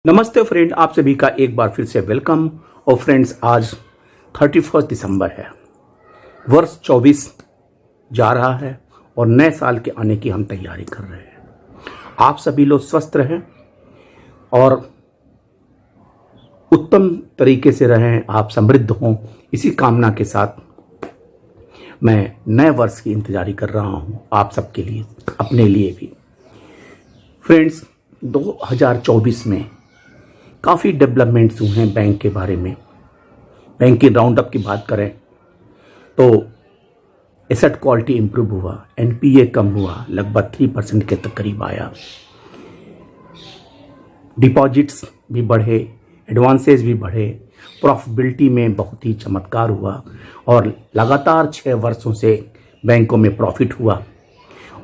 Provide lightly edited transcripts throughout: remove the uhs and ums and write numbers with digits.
नमस्ते फ्रेंड, आप सभी का एक बार फिर से वेलकम। और फ्रेंड्स, आज 31 दिसंबर है। वर्ष 24 जा रहा है और नए साल के आने की हम तैयारी कर रहे हैं। आप सभी लोग स्वस्थ रहें और उत्तम तरीके से रहें, आप समृद्ध हों, इसी कामना के साथ मैं नए वर्ष की इंतजारी कर रहा हूं, आप सबके लिए, अपने लिए भी। फ्रेंड्स, 2024 में काफ़ी डेवलपमेंट्स हुए हैं बैंक के बारे में। बैंक की राउंड अप की बात करें तो एसेट क्वालिटी इंप्रूव हुआ, एनपीए कम हुआ, लगभग 3% के करीब आया। डिपॉजिट्स भी बढ़े, एडवांसेस भी बढ़े, प्रॉफिटेबिलिटी में बहुत ही चमत्कार हुआ और लगातार 6 वर्षों से बैंकों में प्रॉफिट हुआ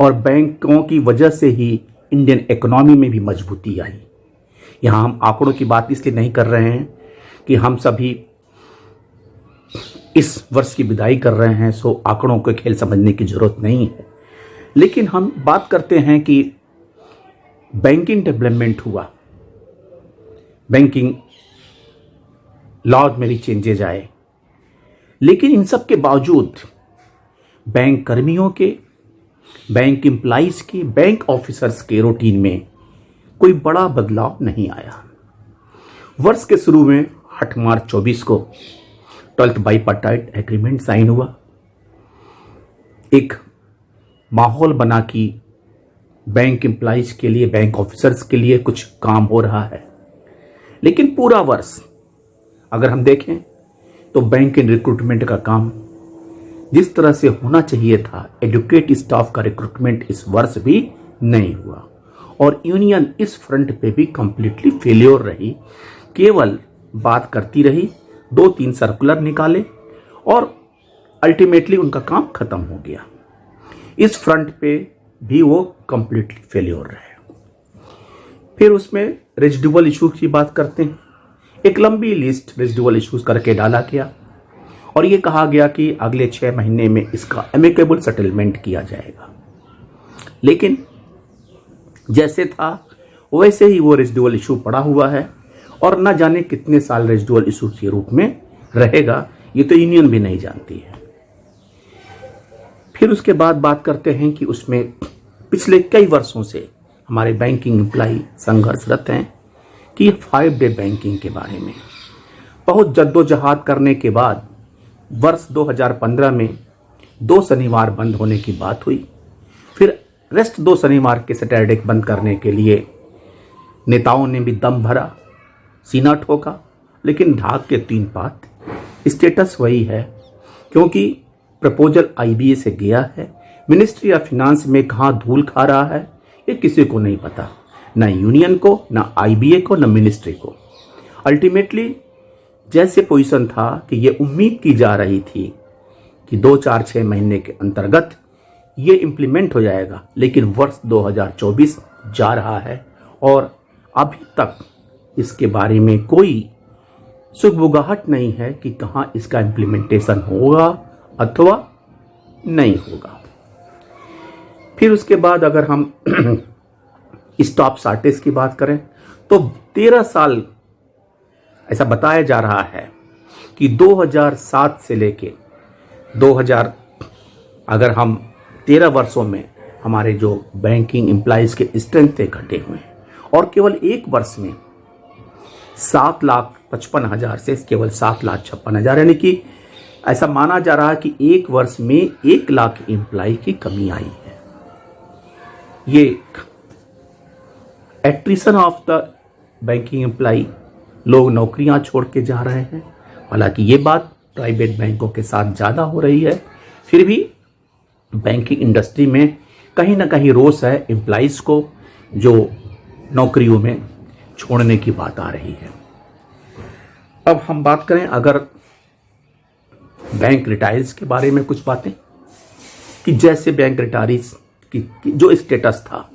और बैंकों की वजह से ही इंडियन इकोनॉमी में भी मजबूती आई। यहाँ हम आंकड़ों की बात इसलिए नहीं कर रहे हैं कि हम सभी इस वर्ष की विदाई कर रहे हैं, सो आंकड़ों को खेल समझने की जरूरत नहीं है। लेकिन हम बात करते हैं कि बैंकिंग डेवलपमेंट हुआ, बैंकिंग लॉज में भी चेंजेज आए, लेकिन इन सब के बावजूद बैंक कर्मियों के, बैंक एम्प्लॉइज के, बैंक ऑफिसर्स के रूटीन में कोई बड़ा बदलाव नहीं आया। वर्ष के शुरू में 8 मार्च 24 को 12th बाईपार्टाइट एग्रीमेंट साइन हुआ। एक माहौल बना कि बैंक एम्प्लॉइज के लिए, बैंक ऑफिसर्स के लिए कुछ काम हो रहा है। लेकिन पूरा वर्ष अगर हम देखें तो बैंक इन रिक्रूटमेंट का काम जिस तरह से होना चाहिए था, एजुकेट स्टाफ का रिक्रूटमेंट इस वर्ष भी नहीं हुआ और यूनियन इस फ्रंट पे भी कंप्लीटली फेलियर रही। केवल बात करती रही, 2-3 सर्कुलर निकाले और अल्टीमेटली उनका काम खत्म हो गया। इस फ्रंट पे भी वो कंप्लीटली फेलियर रहे। फिर उसमें रेजिडुअल इशूज की बात करते हैं। एक लंबी लिस्ट रेजिडुअल इशूज करके डाला गया और ये कहा गया कि अगले 6 महीने में इसका एमिकेबल सेटलमेंट किया जाएगा। लेकिन जैसे था वैसे ही वो रेजिडुअल इशू पड़ा हुआ है और न जाने कितने साल रेजिडुअल इशू के रूप में रहेगा, ये तो यूनियन भी नहीं जानती है। फिर उसके बाद बात करते हैं कि उसमें पिछले कई वर्षों से हमारे बैंकिंग एम्प्लॉय संघर्षरत हैं कि 5 डे बैंकिंग के बारे में बहुत जद्दोजहद करने के बाद वर्ष 2015 में 2 शनिवार बंद होने की बात हुई। फिर रेस्ट 2 शनिवार के सैटरडे बंद करने के लिए नेताओं ने भी दम भरा, सीना ठोका, लेकिन ढाक के 3 पात। स्टेटस वही है क्योंकि प्रपोजल आईबीए से गया है, मिनिस्ट्री ऑफ फाइनेंस में कहाँ धूल खा रहा है ये किसी को नहीं पता, ना यूनियन को, ना आईबीए को, ना मिनिस्ट्री को। अल्टीमेटली जैसे पोजीशन था कि ये उम्मीद की जा रही थी कि 2-4-6 महीने के अंतर्गत ये इम्प्लीमेंट हो जाएगा, लेकिन वर्ष 2024 जा रहा है और अभी तक इसके बारे में कोई सुगबुगाहट नहीं है कि कहाँ इसका इम्प्लीमेंटेशन होगा अथवा नहीं होगा। फिर उसके बाद अगर हम स्टॉप शॉर्टेज की बात करें तो 13 साल ऐसा बताया जा रहा है कि 2007 से लेके 2000 अगर हम 13 वर्षों में हमारे जो बैंकिंग एम्प्लॉइज के स्ट्रेंथ थे घटे हुए हैं और केवल एक वर्ष में 7,55,000 से केवल 7,56,000, यानी कि ऐसा माना जा रहा है कि एक वर्ष में 1 लाख एम्प्लॉय की कमी आई है। ये attrition of the banking employ, लोग नौकरियां छोड़ के जा रहे हैं। हालांकि ये बात प्राइवेट बैंकों के साथ ज़्यादा हो रही है, फिर भी बैंकिंग इंडस्ट्री में कहीं ना कहीं रोष है एम्प्लॉइज को, जो नौकरियों में छोड़ने की बात आ रही है। अब हम बात करें अगर बैंक रिटायर्स के बारे में कुछ बातें, कि जैसे बैंक रिटायर्स की जो स्टेटस था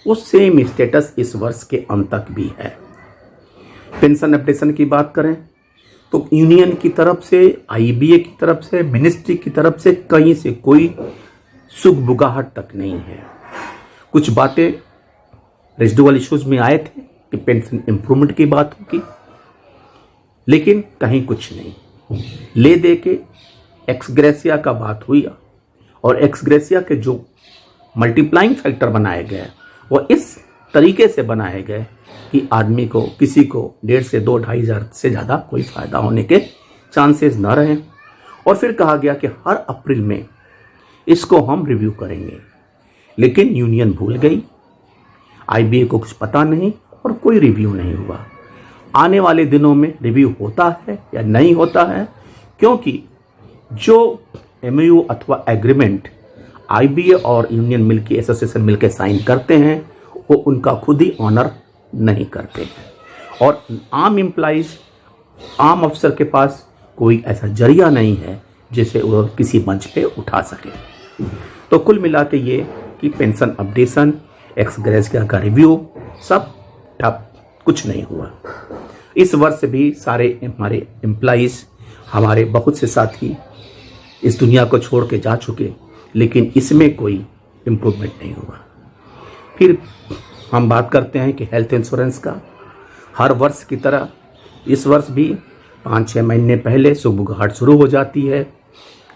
वो सेम स्टेटस इस वर्ष के अंत तक भी है। पेंशन अपडेशन की बात करें तो यूनियन की तरफ से, आईबीए की तरफ से, मिनिस्ट्री की तरफ से कहीं से कोई सुगबुगाहट तक नहीं है। कुछ बातें रेजिडुअल इश्यूज में आए थे कि पेंशन इंप्रूवमेंट की बात होगी, लेकिन कहीं कुछ नहीं। ले दे के एक्सग्रेसिया का बात हुई और एक्सग्रेसिया के जो मल्टीप्लाइंग फैक्टर बनाए गए वो इस तरीके से बनाए गए कि आदमी को, किसी को 1.5 से 2-2.5 हज़ार से ज़्यादा कोई फ़ायदा होने के चांसेस न रहे। और फिर कहा गया कि हर अप्रैल में इसको हम रिव्यू करेंगे, लेकिन यूनियन भूल गई, आईबीए को कुछ पता नहीं और कोई रिव्यू नहीं हुआ। आने वाले दिनों में रिव्यू होता है या नहीं होता है, क्योंकि जो एमओयू अथवा एग्रीमेंट आईबीए और यूनियन मिलके, एसोसिएशन मिलके साइन करते हैं, वो उनका खुद ही ऑनर नहीं करते हैं। और आम एम्प्लॉइज, आम अफसर के पास कोई ऐसा जरिया नहीं है जिसे वो किसी मंच पे उठा सके। तो कुल मिला के ये कि पेंशन अपडेशन, एक्स ग्रेसिया का रिव्यू सब ठप, कुछ नहीं हुआ। इस वर्ष भी सारे हमारे एम्प्लॉइज, हमारे बहुत से साथी इस दुनिया को छोड़ के जा चुके, लेकिन इसमें कोई इम्प्रूवमेंट नहीं हुआ। फिर हम बात करते हैं कि हेल्थ इंश्योरेंस का, हर वर्ष की तरह इस वर्ष भी 5-6 महीने पहले सुबुगाहट शुरू हो जाती है,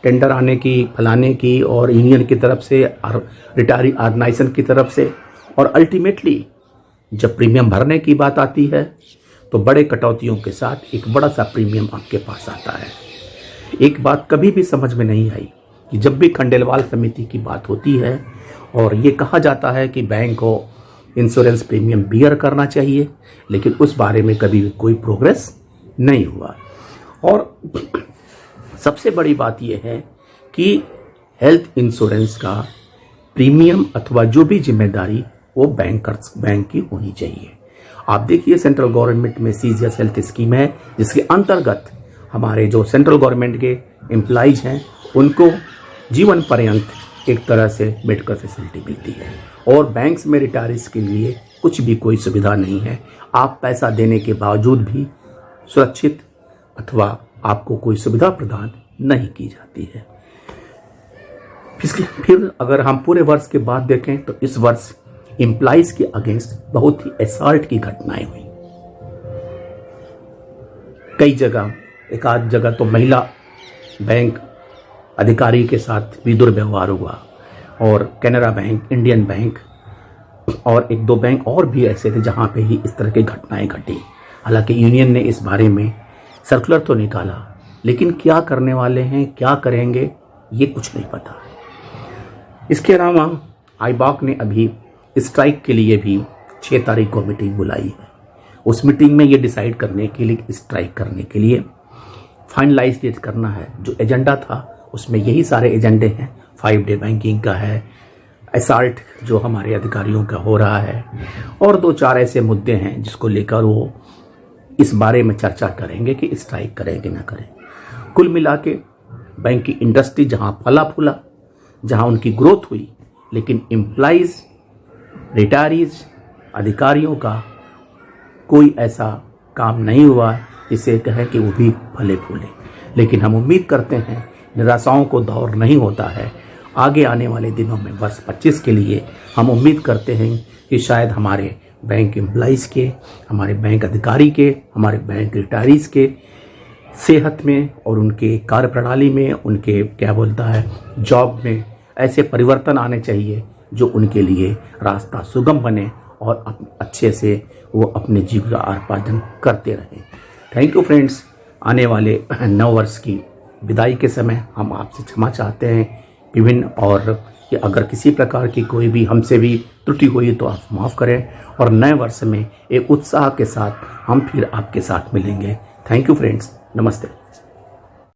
टेंडर आने की, फलाने की, और यूनियन की तरफ से और रिटायरी ऑर्गेनाइजेशन की तरफ से, और अल्टीमेटली जब प्रीमियम भरने की बात आती है तो बड़े कटौतियों के साथ एक बड़ा सा प्रीमियम आपके पास आता है। एक बात कभी भी समझ में नहीं आई कि जब भी खंडेलवाल समिति की बात होती है और ये कहा जाता है कि बैंक को इंश्योरेंस प्रीमियम बियर करना चाहिए, लेकिन उस बारे में कभी भी कोई प्रोग्रेस नहीं हुआ। और सबसे बड़ी बात यह है कि हेल्थ इंश्योरेंस का प्रीमियम अथवा जो भी जिम्मेदारी वो बैंक की होनी चाहिए। आप देखिए, सेंट्रल गवर्नमेंट में सीजीएस हेल्थ स्कीम है, जिसके अंतर्गत हमारे जो सेंट्रल गवर्नमेंट के एम्प्लॉइज हैं उनको जीवन पर्यंत एक तरह से मेडिकल फैसिलिटी मिलती है, और बैंक्स में रिटायरीज के लिए कुछ भी कोई सुविधा नहीं है। आप पैसा देने के बावजूद भी सुरक्षित अथवा आपको कोई सुविधा प्रदान नहीं की जाती है। फिर अगर हम पूरे वर्ष के बाद देखें तो इस वर्ष एम्प्लॉइज के अगेंस्ट बहुत ही असॉल्ट की घटनाएं हुई। कई जगह, एक आध जगह तो महिला बैंक अधिकारी के साथ भी दुर्व्यवहार हुआ, और कैनरा बैंक, इंडियन बैंक और 1-2 बैंक और भी ऐसे थे जहां पे ही इस तरह की घटनाएं घटी। हालांकि यूनियन ने इस बारे में सर्कुलर तो निकाला, लेकिन क्या करने वाले हैं, क्या करेंगे, ये कुछ नहीं पता। इसके अलावा आईबॉक ने अभी स्ट्राइक के लिए भी 6 तारीख को मीटिंग बुलाई है। उस मीटिंग में ये डिसाइड करने के लिए, स्ट्राइक करने के लिए फाइनलाइज करना है। जो एजेंडा था उसमें यही सारे एजेंडे हैं। 5 डे बैंकिंग का है, असॉल्ट जो हमारे अधिकारियों का हो रहा है, और 2-4 ऐसे मुद्दे हैं जिसको लेकर वो इस बारे में चर्चा करेंगे कि स्ट्राइक करेंगे ना करें। कुल मिला के बैंक की इंडस्ट्री जहां फला फूला, जहां उनकी ग्रोथ हुई, लेकिन एम्प्लॉइज, रिटायरीज, अधिकारियों का कोई ऐसा काम नहीं हुआ जिसे कहें कि वो भी फले फूले। लेकिन हम उम्मीद करते हैं, निराशाओं को दौर नहीं होता है। आगे आने वाले दिनों में वर्ष 25 के लिए हम उम्मीद करते हैं कि शायद हमारे बैंक एम्प्लॉइज़ के, हमारे बैंक अधिकारी के, हमारे बैंक रिटायरीज के सेहत में और उनके कार्यप्रणाली में, उनके क्या बोलता है जॉब में ऐसे परिवर्तन आने चाहिए जो उनके लिए रास्ता सुगम बने और अच्छे से वो अपने जीविकोपार्जन करते रहें। Thank you friends. आने वाले नव वर्ष की विदाई के समय हम आपसे क्षमा चाहते हैं विभिन्न, और कि अगर किसी प्रकार की कोई भी हमसे भी त्रुटि हुई तो आप माफ़ करें, और नए वर्ष में एक उत्साह के साथ हम फिर आपके साथ मिलेंगे। थैंक यू फ्रेंड्स, नमस्ते।